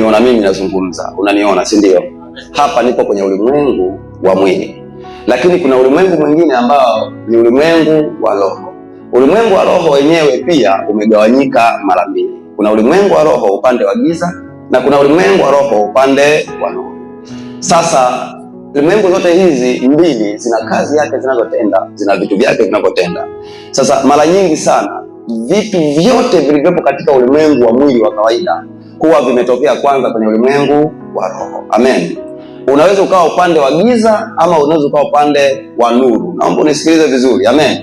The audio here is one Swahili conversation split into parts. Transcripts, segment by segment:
unaniona mimi nazungumza, unaniona, si ndio? Hapa nipo kwenye ulimwengu wa mwili, lakini kuna ulimwengu mwingine ambao ni ulimwengu wa roho. Ulimwengu wa roho wenyewe pia umegawanyika mara mbili. Kuna ulimwengu wa roho upande wa giza na kuna ulimwengu wa roho upande wa nuru. Sasa ulimwengu zote hizi mbili zina kazi yake zinazotenda, zina vitu vyake vinavyotenda. Sasa mara nyingi sana vitu vyote vilivyopo katika ulimwengu wa mwili wa kawaida huwa vimetokea kwanza kwenye ulimwengu wa roho. Amen. Unaweza ukawa upande wa giza ama unaweza ukawa upande wa nuru. Naomba unisikilize vizuri. Amen.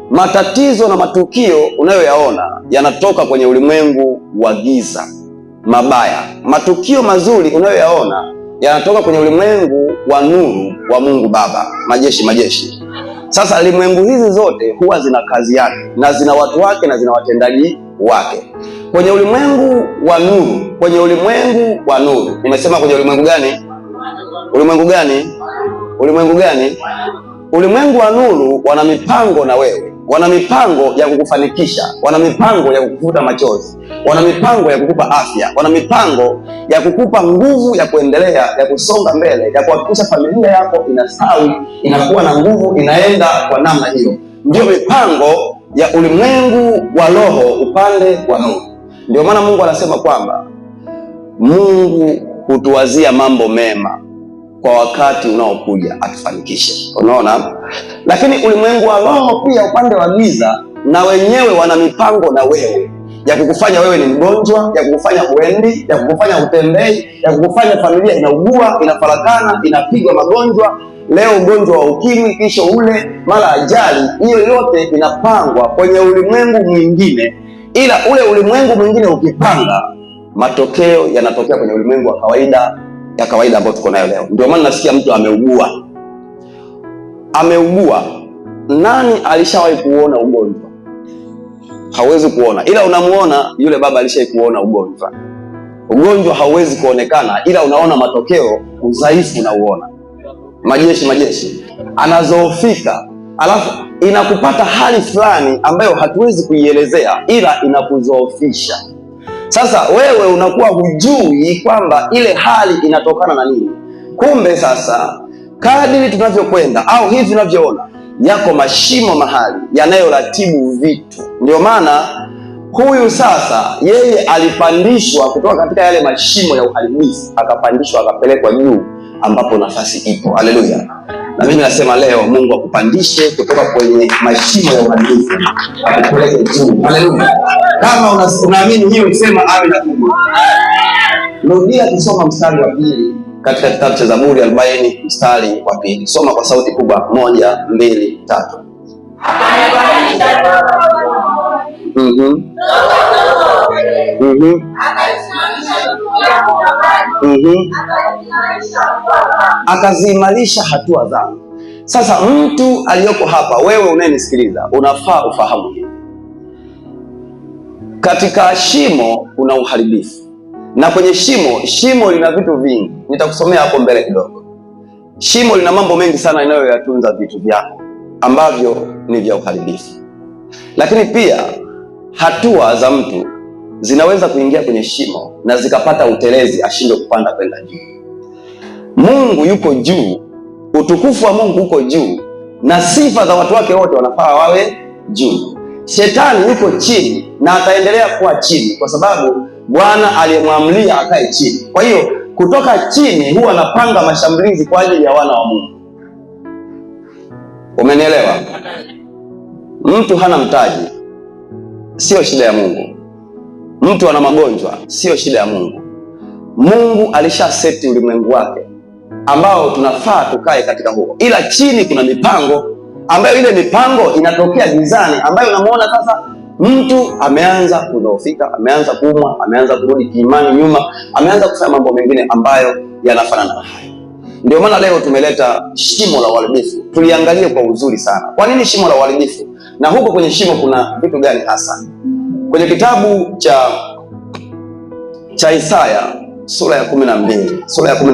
Matatizo na matukio unayoyaona yanatoka kwenye ulimwengu wa giza, mabaya. Matukio mazuri unayoyaona yanatoka kwenye ulimwengu wa nuru wa Mungu Baba, majeshi. Sasa ulimwengu hizi zote huwa zina kazi yake na zina watu wake na zina watendaji wake. Kwenye ulimwengu wa nuru, nimesema kwenye ulimwengu gani? Ulimwengu wa nuru wana mipango na wewe, wana mipango ya kukufanikisha, wana mipango ya kukufuta machozi, wana mipango ya kukupa afya, wana mipango ya kukupa nguvu ya kuendelea, ya kusonga mbele, ya kuhakikisha familia yako inastawi, inakuwa na nguvu, inaenda kwa namna hiyo. Ndio mipango ya ulimwengu wa roho upande wa nuru. Ndio maana Mungu anasema kwamba Mungu hutuwazia mambo mema kwa wakati unaokuja atufanikishe. Unaona? Lakini ulimwengu wa roho pia upande wa giza na wenyewe wana mipango na wewe, ya kukufanya wewe ni mgonjwa, ya kukufanya uendi, ya kukufanya utembei, ya kukufanya familia inaugua, inafarakana, inapigwa magonjwa, leo ugonjwa wa ukimwi, kesho ule, mara ajali. Hiyo yote inapangwa kwenye ulimwengu mwingine, ila ule ulimwengu mwingine ukipanga, matokeo yanatokea kwenye ulimwengu wa kawaida ambao tuko nayo leo. Ndio maana nasikia mtu ameugua. Nani alishawahi kuona ugonjwa? Hauwezi kuona, ila unamuona yule baba alishawahi kuona ugonjwa. Ugonjwa hauwezi kuonekana, ila unaona matokeo, udhaifu unauona. Majeshi anazoofika, alafu inakupata hali fulani ambayo hatuwezi kuielezea, ila inakuzoofisha. Sasa wewe unakuwa hujui kwamba ile hali inatokana na nini. Kumbe sasa kadiri tunavyokwenda au hivi tunavyoona, yako mashimo mahali yanayoratibu vitu. Ndio maana huyu sasa yeye alipandishwa kutoka katika yale mashimo ya uharibifu, akapandishwa akapelekwa juu ambapo nafasi ipo. Haleluya. Na mimi nasema leo Mungu akupandishe kutoka kwenye mashimo ya uharibifu akupeleke juu. Haleluya. Kama unaamini hiyo usema amen na kubwa. Rudia kusoma mstari wa 2 katika kitabu cha Zaburi 40 mstari wa 2. Soma kwa sauti kubwa. 1, 2, 3. Akaziimarisha hatua zangu. Sasa mtu aliyoko hapa, wewe unayenisikiliza, unafaa ufahamu hivi. Katika shimo kuna uharibifu, na kwenye shimo lina vitu vingi. Nitakusomea hapo mbele kidogo. Shimo lina mambo mengi sana inayoyatunza vitu vyako ambavyo ni vya uharibifu. Lakini pia hatua za mtu zinaweza kuingia kwenye shimo na zikapata utelezi, ashindwe kupanda kwenda juu. Mungu yuko juu, utukufu wa Mungu uko juu, na sifa za watu wake wote wanafaa wawe juu. Shetani yuko chini na ataendelea kuwa chini kwa sababu Bwana aliyemwamlia akae chini. Kwa hiyo kutoka chini huwa anapanga mashambulizi kwa ajili ya wana wa Mungu. Umenielewa? Mtu hana mtaji, sio shida ya Mungu. Mtu ana magonjwa, sio shida ya Mungu. Mungu alisha seti ulimwengu wake ambao tunafaa tukae katika huo, ila chini kuna mipango ambayo ile mipango inatokea gizani, ambayo unamuona sasa mtu ameanza kudhoofika, ameanza kuumwa, ameanza kurudi kiimani nyuma, ameanza kufanya mambo mengine ambayo yanafanana na hayo. Ndio maana leo tumeleta shimo la uharibifu, tuliangalie kwa uzuri sana. Kwa nini shimo la uharibifu? Na huko kwenye shimo kuna vitu gani hasa? Kwenye kitabu cha Isaya sura ya 12,